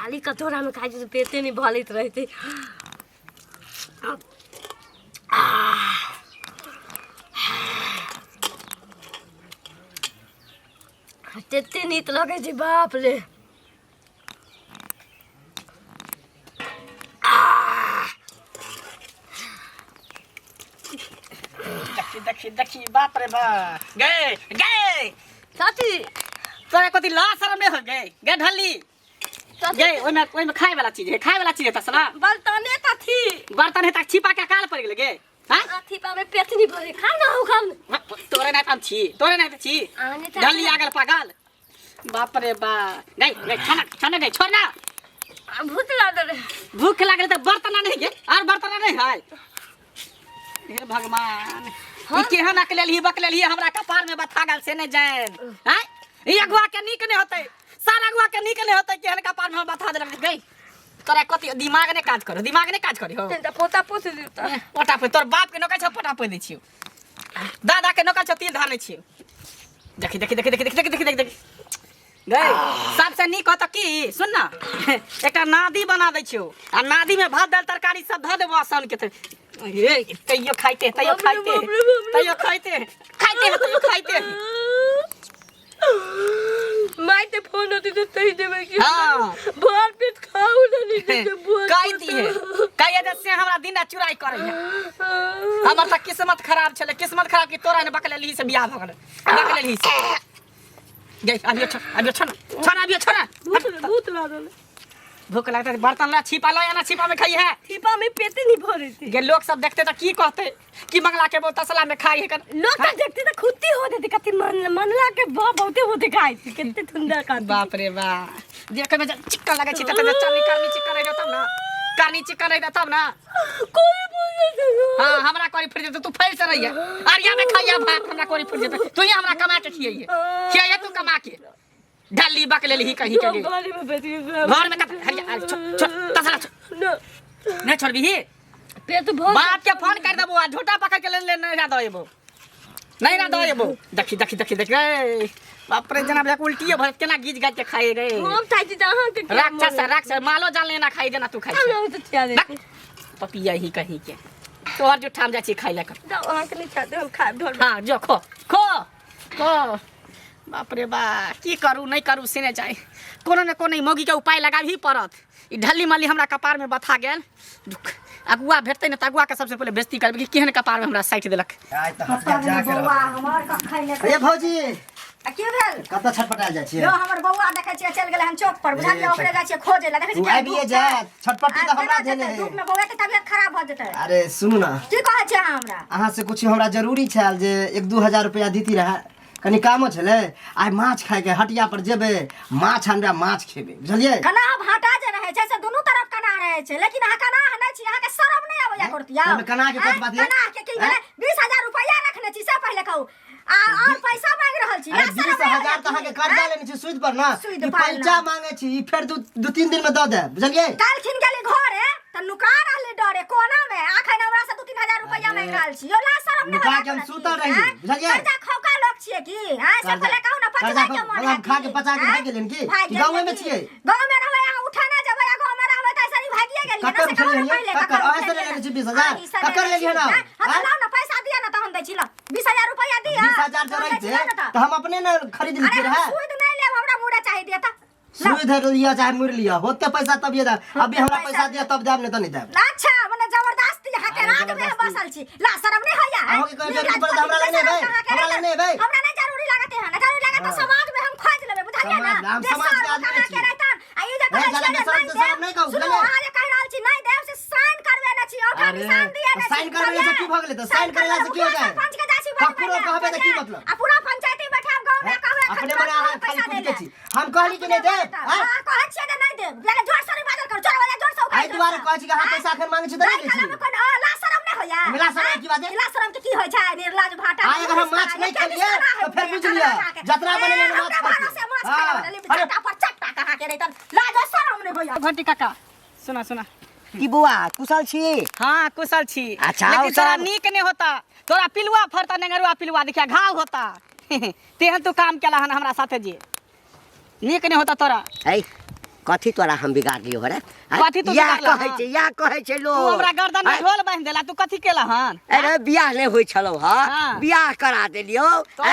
खाली कटोरा में खाई तो पेटे नहीं भलित रहते। तेते नीत लगे जी बाप रे। देखी देखी बाप रे बा गए गए चाची तोरा कथी ला शरम नहीं हो गए गे ढली गए ओइ में खाए वाला चीज है, खाए वाला चीज है तसला बर्तने त थी बर्तन है तक छिपा के काल पड़ गेले गे। हां आथी पा में पेटनी भरे खा ना हो खान तोरे नहीं पाम छी, तोरे नहीं छी ढली आगल पागल बाप रे बा गए गए खाना खाना गए छोड़ ना भूख लागल त बर्तन नहीं गे और बर्तन नहीं है। हे भगवान ई केहन अकलेल ही बकलेल ही हमरा कपार में बथा गल से नहीं जान। हैं ई अगवा के नीक नहीं होतै, साला अगवा के नीक नहीं होतै केहन कपार में बथा देलक गई। तोरा कथि दिमाग ने काज करो, दिमाग ने काज करी हो तेंता पोता पोस दिता पोटा पे तोर बाप के नोका छ पोटा पे दै छियो, दादा के नोका छ तिल धाने छियो। देखि देखि देखि देखि देखि देखि देखि गई सबसे नीक होत की सुन ना एकटा नादी बना दै छियो आ नादी में भात दाल तरकारी सब ध देबो आसान के ये तैयो खाइते तैयो खाइते तैयो खाइते खाइते तैयो खाइते माइते फोन होती तो तही देबे की हां भर पेट खाऊ ना नहीं तो बुआ काई दी है काई वजह से हमरा दिन रात चुराई करे है। हमर त किस्मत खराब छले, किस्मत खराब की तोरा ने बकले ली से बियाह भ गेले बकले ली से गई अबियो छोड़ भूत लागल भूख लगता है बर्तन ला छिपा लो या ना छिपा में खाई है छिपा में पेटे नहीं भरे थी गे लोग सब देखते तो की कहते कि मंगला के वो तसला में खाई है कर लोग तो देखते तो खुद ही होते थे कति मनला के बहुते होते खाई थी कितने ठंडा का बाप रे बा देखे में चिक्कन लगे छी त चनी करनी चिक्कन रह तब ना करनी चिक्कन रह तब ना कोई बोल हां हमरा कोरी फिर जे तू फैल से रही है अरिया में खाइया भात हमरा कोरी फिर जे तू ही हमरा कमा के खियाइए तू कमा के ढली बकले ही कहीं के घर में हरिया तसला नहीं छोड़ भी पेट भर बाप के फोन कर देबो आ झोटा पकड़ के ले नहीं रा देबो नहीं रा देबो देखी देखी देखी देख गए बाप रे जनाब उल्टी भर केना गीज गाज के खाए गए हम खाई थी जहां के राक्षस मालो जान लेना खाई देना तू खाई पपिया ही कहीं के तोहर जो ठाम जाची खाई ला कर जाओ आके नहीं खाते हम खा ढोल हां जो खो खो खो बाप रे बा की करू नहीं करू से नहीं जाए कोनो ने कोनो मोगी के उपाय लगाबी पड़त। ई ढली मल्ली हमरा कपार में बथा गेल अगुआ भेटते न त अगुआ के सबसे पहले बेइज्जती करबे कि केहन कपार में हमरा साइट देलक बौआ हमर कखै ने ए भौजी आ के भेल कत छटपटाल जाय छियै यो हमर बौआ देखै छियै चल गेलै हम चौक पर बुझलियै ओकरे जाय छियै खोजे ला देखै छियै आबिए जा छटपटी त हमरा देने है धूप में बौआ के तबियत खराब भ जेतै। अरे सुनु ना की कहै छियै हमरा अहाँ से कुछ हमरा जरूरी छल जे 1-2 हजार रुपया दीती रहा कनी कामो छले आइ माछ खाय के हटिया पर जेबे माछ हमरा माछ खेबे बुझलियै कना भाटा जे रहै छै से दुनू तरफ कना रहै छै लेकिन अहाँ कना हनै छी अहाँ के शरम नै आबै या करतिया हम कना के कोन बात कना के की भेलै 20,000 रुपया रखने छी से पहिले कहू आ पैसा मांग रहल छी 20,000 त अहाँ के कर्जा लेने छी सूद पर ना ई पैसा मांगे छी फेर 2-3 दिन में द दे बुझलियै काल खिन गेली घरे त नुका रहले डरे कोना में आखै हमरा से 2-3 हजार रुपया मांग रहल छी यो ला शरम नै नुका के हम सुतल रही बुझलियै कर्जा खौका लोग छियै की हां से पहिले कहू ना 5,000 के मन हम खा के पचा के भाग गेलिन की गांव में छियै गांव में रहबै अहाँ उठा ना जबै गांव में रहबै त सारी भागिए गेलिए ना से कहू पहिले ककर ऐसे लेने छी 20,000 ककर लेलिए ना हां लाओ ना पैसा दिया ना त हम दै छी ला 20,000 रुपया दिया 20,000 जो रही थे तो हम अपने ना खरीद लीजिए रहा सूद नहीं ले हमरा मुड़ा चाहिए दिया था सूद लिया चाहे मुड़ लिया होते पैसा तब ये अभी हमरा पैसा दिया तब देब नहीं तो नहीं देब अच्छा मने जबरदस्ती हके रात में बसल छी ला शरम नहीं होया हम के कोई जरूरी पड़ हमरा लेने भाई हमरा लेने भाई हमरा नहीं जरूरी लागत है ना जरूरी लागत तो समाज में हम खोज लेबे बुझलिए ना हम समाज के आदमी छी आ ये जे शरम नहीं कहू सुनो आज कह रहल छी नहीं देव से साइन करवे ना छी और निशान दिए ना साइन करवे से की भ गेलै तो साइन करला से की हो जाए पंच के जासी पूरा कहबे त की मतलब आ पूरा पंचायती बैठा गांव में कहबे अपने मने अहाँ खाली कुछ के छी हम कहली कि नहीं दे हां कहै छियै जे नहीं दे पहले जोर से बात कर जोर वाला जोर से आई दुआरे कहै छी कि हां पैसा आखिर मांगे छी त नहीं छी कोन ला शरम नहीं होया ला शरम की बात है ला शरम के की होय छै निर्लाज भाटा आ अगर हम माछ नहीं खेलिए तो फिर बुझ लिया जतरा बनेले माछ खाइए अरे पर चट्टा कहां के नहीं त लाज शरम नहीं होया घंटी काका सुना सुना की बुआ कुशल छी हां कुशल छी अच्छा लेकिन तोरा नीक नहीं होता तोरा पिलुआ फरता नेगरुआ पिलुआ देखिया घाव होता तेहन तू काम केला हन हमरा साथे जे नीक नहीं होता तोरा है कथी तोरा हम बिगाड़ लियो रे कथी तू या बिगाड़ला, कहै हाँ? छै या कहै छै तू लोग हमरा गर्दन में ढोल बांध देला तू कथी केला हन अरे बियाह नहीं होई छलो ह हाँ। बियाह करा देलियो तो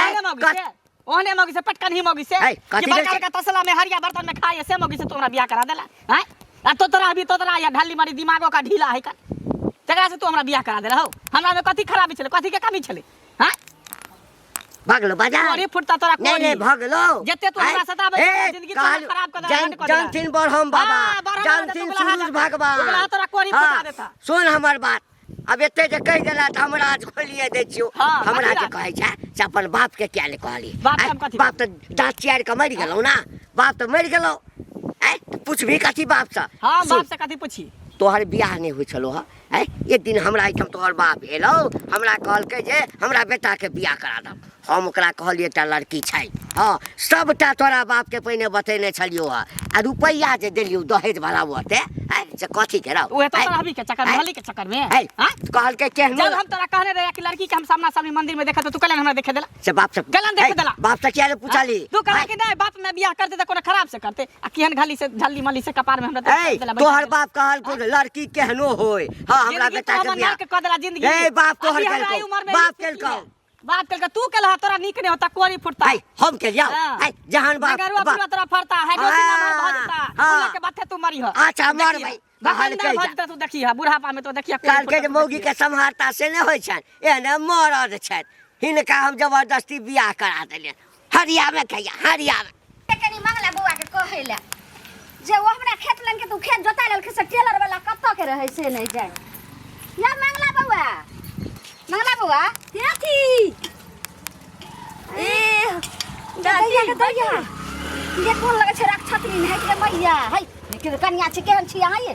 ओहने मौगी से पटकन ही मौगी से ऐ, कि कथी बड़का के- बड़का तसला में हरिया बर्तन में खाए से मौगी से तोरा बियाह करा देला हैं आ तो तोरा या ढल्ली मारी दिमागो का ढीला है का तकरा से तू हमरा बियाह करा देला हो हमरा में कथी खराबी छले कथी के कमी छले हैं भगलो बाजार कोरी फुटता तोरा नहीं कोरी नहीं भगलो जत्ते तू हमरा सताबै ए, जिंदगी तोरा कहल- खराब कर जन- जनथिन बरहम बाबा हाँ, बरहम बाबा, जनथिन तो तुगला सूरज हा भगवान तुगला तोरा कोरी हाँ, फुटा देता सुन हमर बात अब एते जे कह देला त हमरा आज खोलिए दे छियो हाँ, हमरा कथी जे बात? कहै छै से अपन बाप के क्या ले कहली बाप के आइ, हम कथी बाप त दांत चियार के मरि गेलौ ना बाप त मरि गेलौ ऐ पूछबी कथी बाप से हां सुन, बाप से कथी पूछी तोहर बियाह नहीं हुई छलो है एक दिन हमरा आइटम तोहर बाप एलो हमरा कहलकै जे हमरा बेटा के बियाह करा दम हम ओकरा कहलिए एकटा लड़की छै हाँ सबटा तोरा बाप के पहिने बतेने छलियो है आ रुपैया जे देलियो दहेज वाला ओते से कथी के रहो ओए तो रहबी के चक्कर में हली के चक्कर में हां कहलकै केहनो जब हम तोरा कहने रहे कि लड़की के हम सामना सामने मंदिर में देखा तो तू कलन हमरा देखे देला से बाप से गलन देखे देला बाप से क्या ले पूछली तू कहा कि नहीं बाप में बियाह करते तो कोनो खराब से करते आ केहन घाली से झल्ली मल्ली से कपार में हमरा देखे देला तोहर बाप कहल को लड़की केहनो होय हाँ हमरा बेटा के बियाह के कह देला जिंदगी ए बाप तोहर अभी हमरा कहलकौ, उम्र में बाप बीस कहलकौ। की है। बाप कहलका तू कहला तोरा नीक नहीं होता कोरी फुटता हम के जाओ हाँ। जहान बाप नगरवा पूरा तोरा फरता है हाँ, जोशी ना भर देता हाँ। बोला के बाते तू मरी हो अच्छा, मर भाई। बहन कहलकै ना जा। भजता तू देखी है बुढ़ापा में तो देखिए काल के जे मौगी के सम्हारता से नहीं होय छन एने मरद छन हिनका हम जबरदस्ती बियाह करा देलियन हरिया में कहिया हरिया में कनी मंगला बउआ के कहेला जे वो हमरा खेत लन के तू खेत जोता लेल के से टेलर वाला कत्तो के रहे से नहीं जाए या मंगला बउआ कथी ए दैया के दैया ये कोन लगे छै राख छतरी है के मैया है के कन्या छै केहन छी अहाँ ये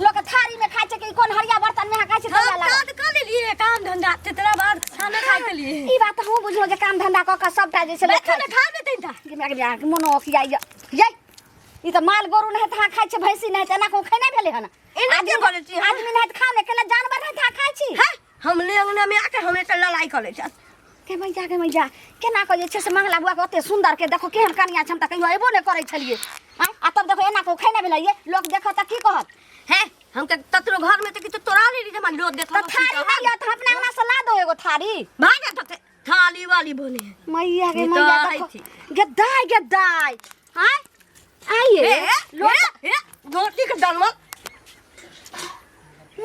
लोग के थारी में खाइ छै कि कोन हरिया बर्तन में खाइ छै दैया हम लगा काट कर लिए काम धंधा तेरा बाद खाना खाए के लिए ई बात हम बुझलो जे काम धंधा क के सबटा जे छै खाना खा देते था कि मैं के मोनो खिया ये ई त माल गोरु नहीं था खाइ छै भैंसी नहीं तना को खाइ नहीं भेले हन एना के बोले छी आदमी नहीं खाओ ने केला जानवर नहीं था खाइ छी हां हम ले अंगना में आके हमें तो लड़ाई कर ले छ के मैया केना को जे छै से मंगला बुआ के ओते सुंदर के देखो केहन कनिया छम त कहियो एबो ने करे छलिए आ तब देखो एना को खाइ नहीं भेले ये लोग देखो त की कहत है हम के ततरो घर में तो कि तोरा ले ली जमा लोग देख त थारी नहीं या त अपना अंगना से ला दो एगो थारी भागा तो थाली वाली बने मैया के ये तो मैया आई देखो थी। गद्दाई हां आइए लोग रोटी के डालवा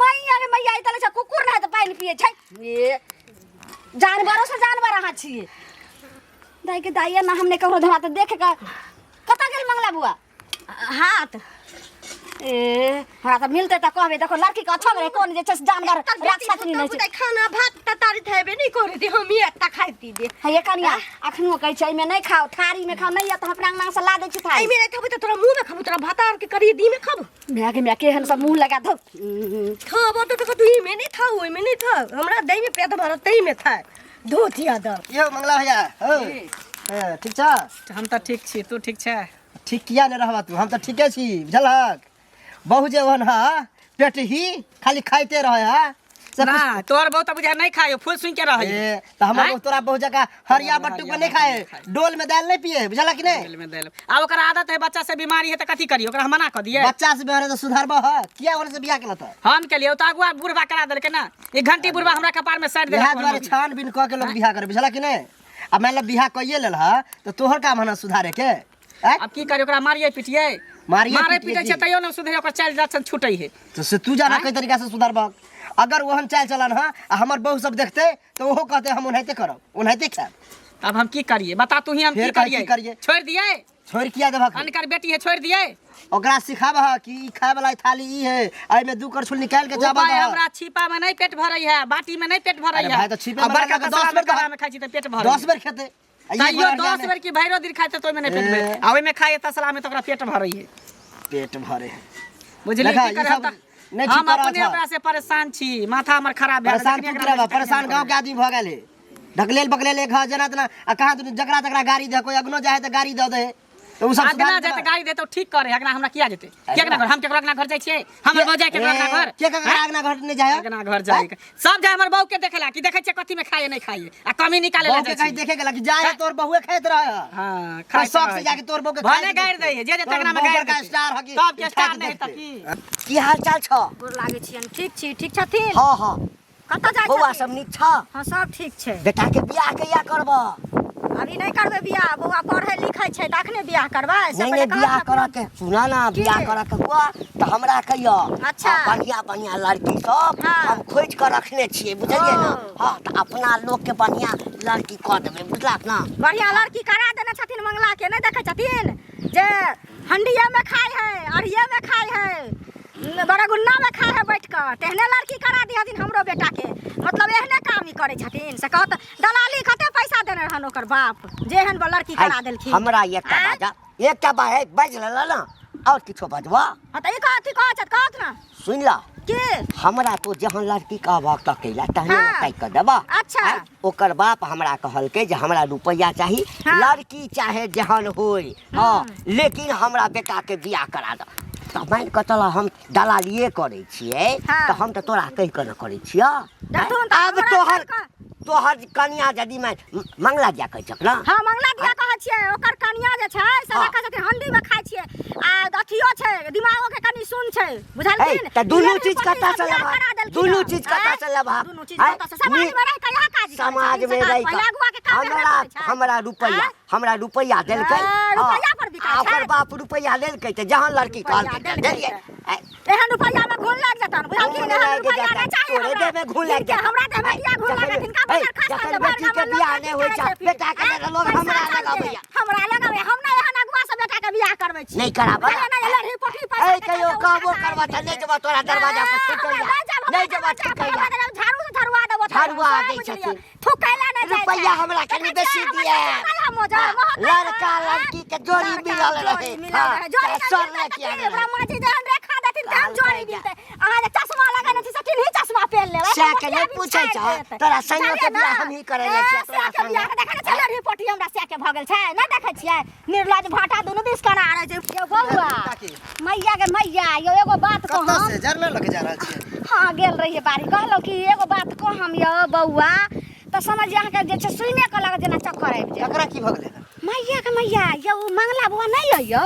मैया के मैया इतले छ कुकुर ना त पानी पिए छै ए जानवरों से जानवर अहाँ छिए दाई के दाइया ना हमने ककरो धरा त देख के कता गेल मंगला बुआ हाथ ए हमरा त मिलते त कहबे देखो लड़की के अच्छा रे कोन जे छै से जानवर राक्षसनी नहीं छै खाना भात ततारी थेबे नहीं करे दी हम ये ता खाइती दे हे कनिया अखनो कहै छै में नहीं खाओ थारी में खाओ नहीं या त अपना अंगना से ला दे छी आई थारी मेरे खाबू तो तोरा मुंह में खाबू तोरा भातार के करी दी में खाबू मैं केहन सब मुंह लगा दो खाबो तो तू ही में नहीं था ओई में नहीं था हमरा दही में पेट भरत तही में था धोतिया द यो मंगला भैया हो ठीक छ हम तो ठीक छी तू ठीक छै ठीक किया नहीं रहबा तू हम तो ठीके छी बुझलक बहु जे ओहन हा पेट ही खाली खाइते रहे हा सब ना तोर बहुत बुझा नहीं खायो फूल सुन के रहे ए त हम तोरा बहु जगह हरिया बट्टू के नहीं खाए डोल में दाल नहीं पिए बुझला कि नहीं दिल में दिल आ ओकर आदत है बच्चा से बीमारी है त कथी करी ओकरा हम मना कर दिए बच्चा से बेहरे तो सुधारबा ह किया ओने से बियाह केला त हम के लिए तो अगुआ बुढ़वा करा देलके ना एक घंटी बुढ़वा हमरा कपार में साइड बियाह दे द्वारे छानबीन क के लोग बियाह करे बुझला कि नहीं अब मान लो बियाह कइए लेल हा तो तोहर काम है ना सुधारे के अब की करी ओकरा मारिए पिटिए मारिए मारे पिटिए पीटे जी। छै तैयो न सुधरे ओकर चाल लक्षण छूटै है तो से तू जाना कई तरीका से सुधारबा अगर ओहन चाल चलन हा आ हमर बहु सब देखते तो ओहो कहते हम उन्हेते करब उन्हेते खाब अब हम की करिए बता तू ही हम फिर की की करिए करिए? छोड़ दिए छोड़ किया देबा अनकर बेटी है छोड़ दिए ओकरा सिखाबा हा कि ई खाए वाला थाली ई है आई में दू करछुल निकाल के जाबा उपाय हा हमरा छिपा में नहीं पेट भरै है बाटी में नहीं पेट भरै अरे है भाई तो छिपे अब में बड़का लगा 10 10 बेर बेर में खाइ छी त पेट भरै 10 बेर खेते तैयो 10 बेर की भैरो दिन खाइ त तो में नहीं पेट भरै आ ओइ में खाए तसला में तो ओकरा पेट भरै है पेट भरे बुझली देखा, की ई करे सब नहीं ठीक हम कर रहा अपने था। ओकरा से परेशान छी माथा हमर खराब भए परेशान गेल, तू एकरा करबा में परेशान गांव के आदमी भ गेल है ढकलेल बकलेल एक हा जना तना आ कहां तू जकरा तकरा गाड़ी दे कोई अगनो जाए त गाड़ी दे दे तो उ सब अगना सुधार जते देबा। गाड़ी दे तो ठीक करे अगना हमरा किया जेते केकरा घर हम केकरा अगना घर जाय छियै हमर बौ जाय केकरा अगना घर के का आगना घर नहीं जाए अगना घर जाय सब जाय हमर बौ के देखेला कि देखै छै कथि में खाए नहीं खाए आ कमी निकाले बहू ले के जाय कहीं देखे गेला कि जाए तोर बहुए खाइत रह हां खाए शौक से जाके तोर बहू के भने गाड़ दे जे तगना में गाड़ का स्टार हकी सब के स्टार नहीं त की की हाल चाल छ गोर लागै छियन ठीक छी ठीक छथिन हां हां कतऽ जाइ बौआ छथिन? सब नीक छ हाँ सब ठीक छै बेटा के बियाह कहिया करब अभी नहीं करबे बियाह बौआ पढ़े लिखै छै तखने बियाह करबै नहीं नहीं बियाह कर के सुना ना बियाह कर के हुआ तो हमरा कहियो अच्छा। बढ़िया बढ़िया लड़की सब हाँ। हम खोज कर रखने छिए बुझलिए ना ओ। हां तो अपना लोग के बढ़िया लड़की क देबे बुझलक ना बढ़िया लड़की करा देने छथिन मंगला के नहीं देखै छथिन जे हंडिया में खाए है अरिया में खाए है बड़ा गुन्ना में खाए है बैठ कर तेहने लड़की करा दी हथिन हमरो बेटा के मतलब एहने काम ही करे छथिन से कहत दलाली कते पैसा देने रहन ओकर बाप जेहन लड़की करा देलखिन हमरा एकटा बाजा एकटा बाज लेला ना और किछो बजवा हाँ तो ई कथी कहत ना सुन ला के हमरा तो जहाँ लड़की का वक्त कैला तहने हाँ। तय कर देबा अच्छा। आय, ओकर बाप हमरा कहलकै जे हमरा रुपया चाही हाँ। लड़की चाहे जहन होई हाँ लेकिन हमरा बेटा के बियाह करा दे तो मान के चल हम दलालिए करे छियै हाँ। तो हम तो तोरा कहि के न करे छिया देखथुन तऽ अब हमरा तोहर कन्या यदि मैं मंगला जा कहि छक ना हाँ मंगला दिया कहै छियै ओकर कनिया जे छै से हाँ। देखै छथिन हंडी में खाइ छियै आ अथियो छै दिमागो के कनि सुन छै है बुझलखिन त दुनू इहे चीज रिपोर्ट कता ईसब से बियाह लेबा करा देलखिन दुनू हँ। चीज कता से लेबा दुनू चीज है? कता से समाज में रह के यहाँ काज करै समाज छथिन, में से रह पहिले अगुआ के काम हमरा करबै छै। हमरा रुपया आँय? हमरा रुपया देलकै हाँ, रुपया पर बिकाइ आ ओकर छै। बाप रुपया देलकै त जहां लड़की रुपया कहलकै त देलकै देलियै तऽ। आय, एहन रुपया में घून लग जतन बुझलखिन घून एहन लागि रुपया जेतन, नहीं चाहिए तोरे हमरा। देह में घून लागि जिनके जेतन। हमरा देह में किया घून जखन- लगे तिनका है, बजार खर्च जखन कर बेटी के बियाह नहीं होइ छै, बेटा के लोग हमरा लगाबैया। हमरा लगाबै हम नहीं एहन अगुआ से बेटा के बियाह करबै छी नहीं कराबा नहीं नहीं लड़ही पोठी पैसा ए देके कहियो तो कहबो उठा करबा त नहीं जबा तोरा दरवाजा पर ठुकैया नहीं जबा ठुकैया झाड़ू से झड़वा देबो झड़वा दै छथिन। ठुकैला नहीं जाय रुपया हमरा कनि बेसी दिए लड़का लड़की के जोड़ी मिलल रहे हाँ, जोड़ी सर ने किया रहे ब्राह्मण जी जहन रेखा देथिन त हम जोड़ी मिलतै अहाँ जे चश्मा लगाने छी से किन्ही चश्मा पहिन लेबै से के नहीं पूछै छ तोरा संग के बियाह हम ही करे ले छियै तोरा के बियाह संग देखै छले रिपोर्ट हमरा से के भगल छै नहीं देखै छियै निर्लज भाटा दुनु दिस कना रहे छै यो बौआ मैया के मैया यो एगो बात कतऽ कहम से जरना लगे जा रहल छियै हाँ गेल रहिए बारी कहलो कि एगो बात कहम यो बौआ तो समझ अहाँ के जे छै सुइने के लगे जेना चक्कर आबि जाय एकरा की भगले मैया के मैया यो मंगला बुआ नहीं है यो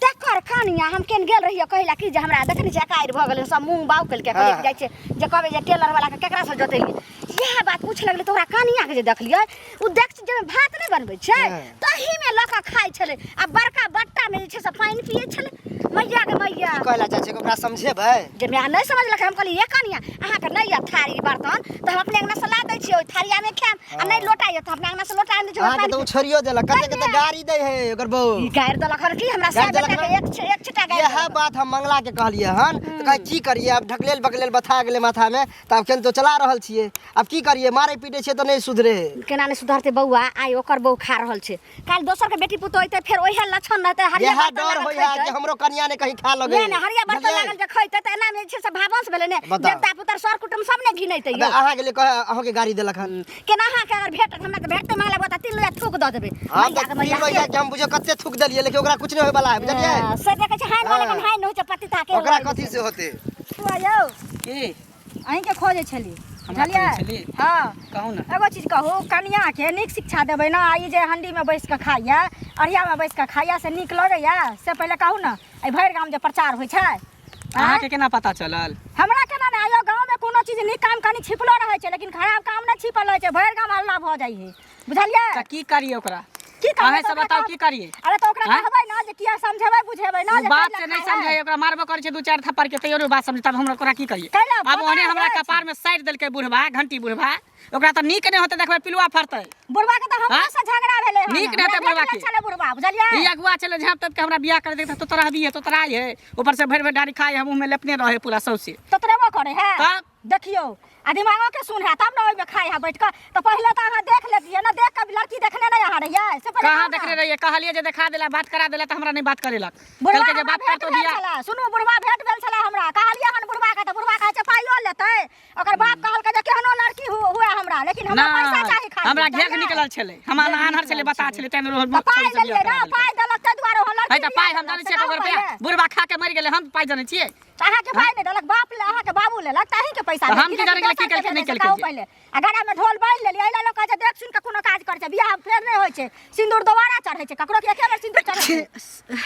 तेकर कनिया हम केन गेल रहिए कहला कि जे हमरा देखनी छै काइर भ गेल सब मुंह बाउ कल के कहले हाँ। जाय छै जे कहबे जे टेलर वाला के केकरा से जोतेली यह बात पूछ लगले तोरा कनिया के जे देखलिए उ देख जे भात नहीं बनबै छै हाँ। तही में लका खाइ छले आ बड़का बट्टा में जे छै से पानी पिए छले मैया के मैया कहला चाची के ओकरा समझेबै जे मैं नहीं समझलक हम कहली ये कनिया अहाँ के नहीं थारी बर्तन तो हम अपने अंगना से ला दै छियै ओइ थारिया में खाम आ नहीं लोटा ये तो अपने अंगना से लोटा आनि दै अहाँ के छियै तो छोड़ियो देलक कते कते गाड़ी दै है ओकर बहू ई गायर देलक हन कि हमरा गारि से देलक बेटा के एक छिटा गायर यह बात हम मंगला के कहलिए हन तो कहे की करिए अब ढकलेल बकलेल बथा गेले माथा में त अब केन तो चला रहल छिए अब की करिए मारे पीटे छिए तो नहीं सुधरे केना ने सुधरते बौआ आइ ओकर बहू खा रहल छै काल दोसर के बेटी पुतो होइते फिर ओहे लक्षण रहते हरिया यह बर्तन डर लागल होय है खइतै। कि हमरो कन्या ने कहीं खा लगे ये ने हरिया बर्तन लागल जे खइते त एना में छै से भावंश भेले ने बताउ। देवता पुत्र सर कुटुम सब ने घिनैते अबे यो अहाँ के लिए कहे अहाँ के गाड़ी देलक हन केना अहाँ के अगर भेटत हमरा त भेटते मांगला बता 3 रुपया थूक द देबे हम मैया के मैया तो तीन हम बुझो कते थूक देलिए लेकिन ओकरा कुछ नहीं होय वाला है बुझलिए से देखे छै हाइन वाला कन हाइन होइ छै पति ताके ओकरा कथि से होते यौ की अहीं के खोजे छली हमरा बुझलियै खोजै छली? हाँ कहू ना एगो चीज कहू कनिया के नीक शिक्षा देबै ना ई जे हंडी में बैस के खाइया अरिया में बैस के खाइया से नीक लगैया से पहिले कहू ना एहि भरि गाम जे प्रचार होइ छै अहाँ के केना पता चलल हमरा केना ने आयो गांव में कोनो चीज नीक काम कनी छिपलो रहै छै लेकिन खराब काम नहि छिपल रहै छै भरि गाम हल्ला भऽ जाइ है बुझलियै त की करिए ओकरा की करबै अहाँ तऽ से ओकरा बताओ कहब- की करिए अरे तो ओकरा हाँ? कहबै ना जे किया समझेबै बुझेबै ना उ जे बात कैला से नहीं खाइ है। समझे ओकरा मारबो करे छै दू चार थप्पड़ के तैयो बात समझ तब हमरा ओकरा की करिए कैला अब ओने पता हमरा अछि। कपार में साइड देलकै बुढ़वा घंटी बुढ़वा ओकरा त नीक नहीं होते देखबै पिलुआ फरतै बुढ़वा के तऽ हमरा हाँ? से झगड़ा भेलै हन। नीक रहतै हमरा बुढ़वा भेट के। गेल छलै बुढ़वा बुझलियै ई अगुआ चले झाँप तक के हमरा बियाह कर देता तो तोरा भी है तो तोरा है ऊपर से भर भर डारी खाए हम मुंह में लेपने रहे पूरा सौसे तो तोरेबो करे है तब? देखियो आ दिमागो के सुन है तब ना ओइ में खाए है बैठ के तो पहले तो अहाँ देख लेतिए ना देख के लड़की देखने नहीं आ रहिए से पहले कहाँ कहू ना। देखने रहिए कहलिए जे देखा देला बात करा देला त हमरा नहीं बात करेलक बुढ़वा कहलकै जे हमरा बात कर भेट तो भेल बियाह छलै। सुनू बुढ़वा भेट भेल छलै हमरा कहलिए हन बुढ़वा के तो बुढ़वा कहै छै पाइयो लेतै ओकर बाप कहलकै जे केहनो लड़की हुए हमरा लेकिन हमरा नहि। पैसा चाही खा हमरा घेक निकलल छले हमरा आन्हर छले बता छले तैन रोज पाई देलिए ना पाई देलक त दुआरे हो लड़की है त पाई हम जाने छियै 1 रुपया बुढ़बा खा के मर गेले हम पाई जाने छियै अहाँ के पाई नहीं देलक बाप ले अहाँ के बाबू लेलक ताही के पैसा हम की जाने की करके नहीं केलकै पहले अगर हम ढोल बाइल लेली एला लोग कहे देख सुन के कोनो काज कर छै बियाह फेर नहीं होय छै सिंदूर दोबारा चढ़ै छै ककरो के एके बेर सिंदूर चढ़ै छै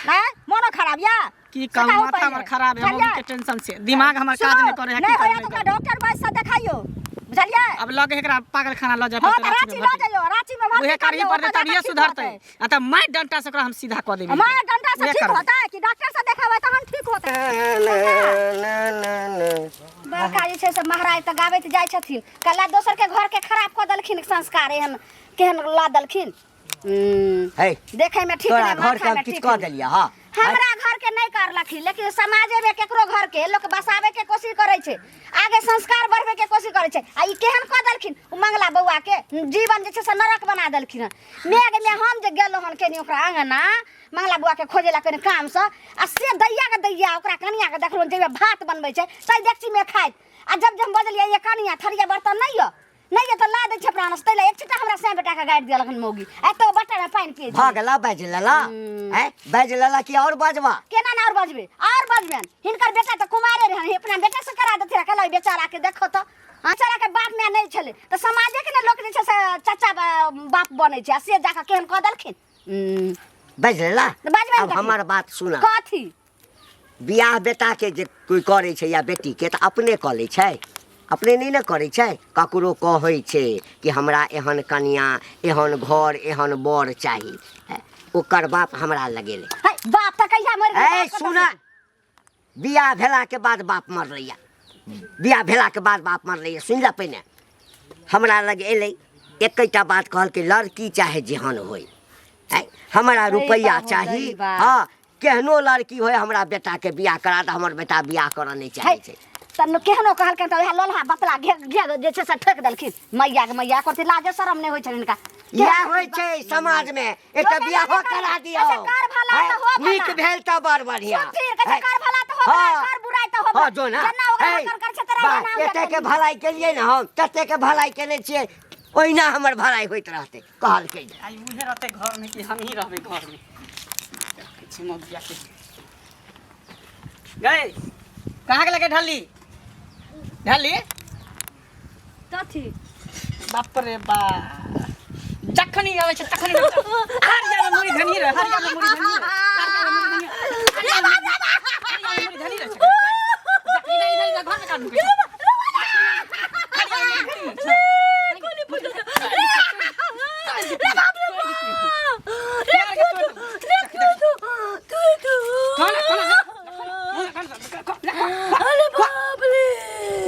हैं मोनो खराब या की कहूं माथा हमर खराब है मौगी के टेंशन से दिमाग हमर काज नहीं करे है की नहीं होया तो डॉक्टर वैद से देखाइयो बुझलिए अब लगे एकरा पागल खाना ल जाय हां पड़ते रांची ल जाइयो रांची में उहे करही पड़ते तब ये सुधरते आ त मैं डंटा से ओकरा हम सीधा क देबे हमारा डंडा से ठीक होता है कि डॉक्टर से देखावे तहन ठीक होता है बड़का जे छै से महाराज त गाबैत जाय छथिन कला दोसर के घर के खराब क देलखिन संस्कार एहन केहन ला देलखिन है देखे में ठीक तोरा नहीं घर के हम किछ कह देलिया हां हमरा घर के नहीं करलखिन लेकिन समाजे में केकरो घर के लोग बसावे के कोशिश करे छै आगे संस्कार बढ़वे के कोशिश करे छै आ ई केहन क देलखिन उ मंगला बौआ के जीवन जे छै से नरक बना देलखिन मेघ में हम जे गेलो हन केनी ओकरा आंगना मंगला बौआ के खोजेला कने काम से आ से दैया ओकरा कनिया के देखलो जे भात बनबै छै तै डेकची में खाइत आ जब हम बदलिए ये कनिया थरिया बर्तन नहीं ये तो ला दे छै प्राण से तैले एक छिटा हमरा से बेटा का गाड़ दिया मोगी ए तो बटा में पानी पिए भागला बाज लेला हैं बाज लेला कि और बाजवा केना ना और बजबेन हिनकर बेटा तो कुमारे रहन अपना बेटा से करा देथिरा कलै बेचारा के देखो तो आचारा के बाप में नहीं छले तो समाजे के ने लोग जे छै से चाचा बाप बनै छै से जाका केहन क देलखिन बाज लेला अब हमर बात सुना कथी बियाह बेटा के जे कोई करे छै या बेटी के त अपने क लै छै अपने नहीं न करे छै ककरो कहै छै कि हमरा एहन कन्या एहन घर एहन बर चाही ओकर बाप हमरा लगेले बाप त कहिया मर ए सुना बियाह भेला के बाद बाप मरलैया बियाह भेला के बाद बाप मरलैया सुन ले पहिने हमरा लग एलै एकैटा बात कहल के लड़की चाहे जेहन होय हमरा रुपैया चाही हां केहनो लड़की होय हमरा बेटा के बियाह करा दे हमर बेटा बियाह करऽ नहीं चाहे छै तन्नो केहनो कहल के त लोलहा बतला घे जे छै से ठेक देलखिन मैया के मैया करती लाजे शरम नहीं होय छै इनका या होय छै समाज में एकटा बियाह करा दियो कर भला त हो भला नीक भेल त बड़ बढ़िया फिर कहे कर भला त हो भला कर बुराई त हो हां जो ना जना ओकरा कर छै तेरा नाम एते के भलाई के लिए ना हम तते के भलाई केने छियै ओहिना हमर भलाई होइत रहते कहल के आई मुझे रहते घर में कि हम ही रहबे घर में किछ मौगिया के गए कहां के लगे ढली कथी बाप रे बा जखनी आवे छै तखनी हर जगह मुड़ी धनी रह हर जगह मुड़ी धनी रह जखनी नहीं घर में काटू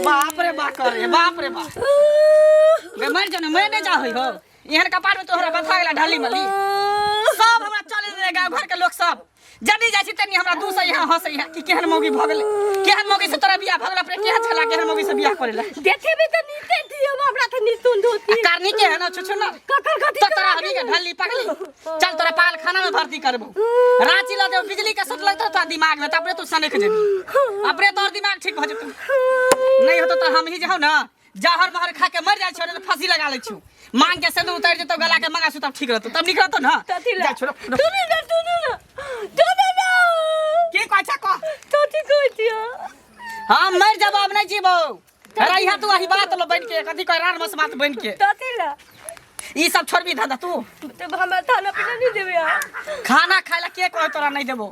बाप रे बा करे बाप रे बा गे मर जाने मैं नहीं जा होई हो एहन कपार में तोहरा बथा गेला ढाली मली सब हमरा चले दे गांव घर के लोग सब जदी जाय छी तनी हमरा दूसरा यहां हंसै है कि केहन मौगी भ गेलै केहन मौगी से तोरा बियाह भ गेला पर केहन छला केहन मौगी से बियाह करेला देखे भी तो नीते दियो हमरा तो नीतुन धोती कारनी के है ना छुछु ना ककर कथी तो तोरा हमी के ढाली पगली चल तोरा पाल खाना में भर्ती करबो रांची ला दे बिजली के सट लगतो तो दिमाग में तबरे तू सनेक जेबी अपने तोर दिमाग ठीक भ जतौ नहीं होतो तो हम ही जाऊ ना जहर महर खा के मर जाय छोड़ तो फांसी लगा ले छु मांग के से उतार जतो गला के मंगा सु तब ठीक रहतो तब निकलतो ना जा छोड़ तू ना के कहै छ को तो ठीक होय छियो हम मर जब अब नहीं जीबो रहिया तू वही बात लो बन के कथी कह रान मस बात बन के तथिला ई सब छोड़बी दादा तू तो हमरा खाना पीना नहीं देबे खाना खाइला के कह तोरा नहीं देबो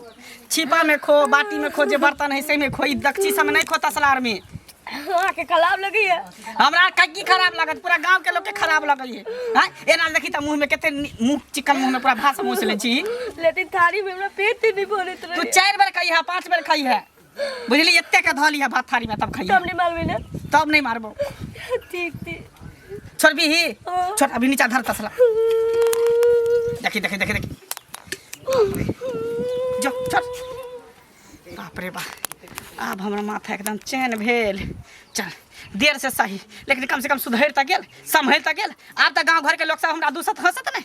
छिपा में खो बाटी में खो जे बर्तन है से में खो ई दक्षी सब में नहीं खो तसलार में आके खराब लगी है हमरा कक्की खराब लागत पूरा गांव के लोग के खराब लगई है हां एना देखी त मुंह में केते मुंह चिकन मुंह में पूरा भाषा मुंह से ले छी लेकिन थारी में हमरा पेट नहीं भरत तू 4 बार खाई है 5 बार खाई है बुझली एते के धली है भात थारी में तब खाई तब नहीं मारबे ना तब नहीं मारबो ठीक छोड़ भी ही छोड़ अभी नीचे धर तसला देखी जो छोड़ बाप रे बा अब हमरा माथा एकदम चैन भेल चल देर से सही लेकिन कम से कम सुधर तक गेल संभल तक गेल अब तक गांव घर के लोग सब हमरा दूसत हंसत नहीं